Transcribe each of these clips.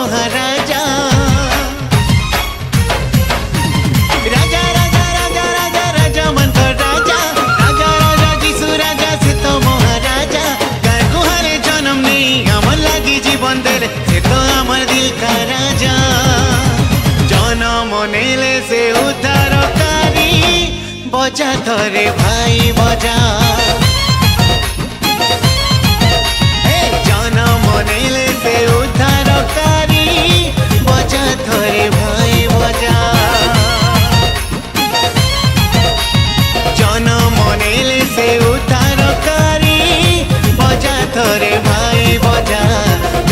महाराजा राजा राजा राजा राजा राजा मन का राजा राजा राजा जीसु राजा से तो महाराजा गाय गुहारे जन्म नहीं अमर लगी जीवन देले से तो अमर दिल का राजा जन्म नेले से उद्धारकारी बजा थरे भाई बजा जन्म नेले से उद्धारकारी बजा थरे भाई बजा जन्म नेले से उद्धारकारी बजा थरे भाई बजा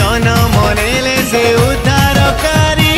जन्म नेले से उद्धारकारी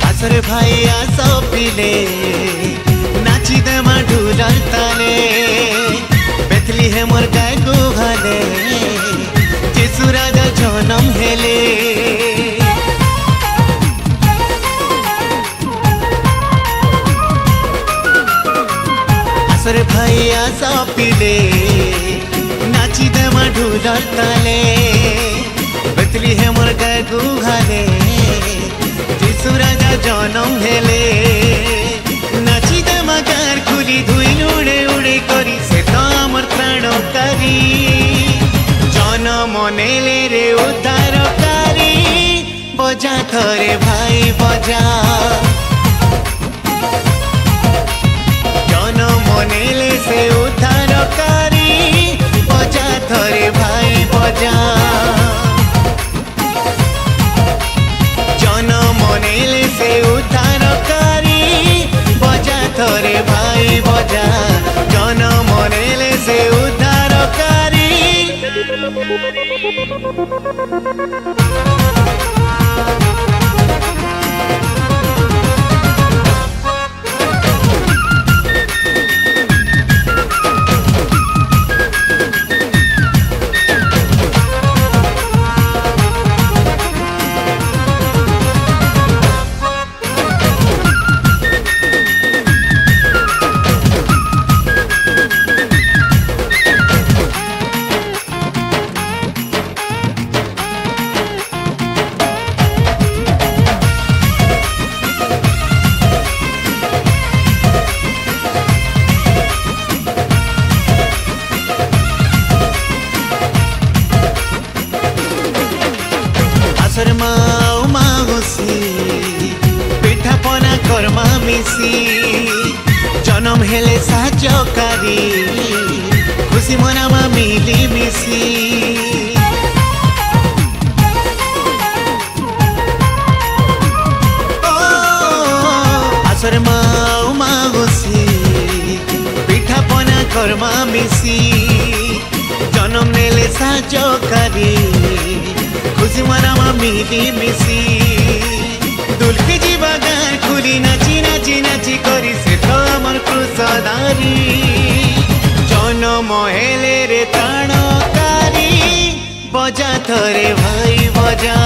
आसरे भाई आसो पिले नाची दे ढूलर ताले बेथली है मोर गाय गुहाले जीसु राजा जन्म हेले आसरे भाई आसो पिले नाची दे ढूलर ताले बेथली है मोर गाय गुहाले जीसु राजा जन्म हेले नाची दे मगार खुली धुई उड़े उड़े करी से तो अमर प्राणकारी जन्म नेले रे उद्धारकारी बजा थरे भाई बजा जन्म नेले से उद्धारकारी बजा थरे भाई बजा नेले से उद्धारकारी बजा थरे भाई बजा जन्म नेले से उद्धारकारी पिठा पना कर्मा मिसी जन्म हेले साजकारी खुशी मनामा मिली मिसी आसरे माउसी पिठा पना कर्मा मिसी जन्म नेले साजकारी खुशी मनामा मिली मिसी दुलकी जीवा गान खुली नाची नाची नाची करी से तो अमर क्रुशधारी जन्म हेले रे त्राणकारी बजा थरे भाई बजा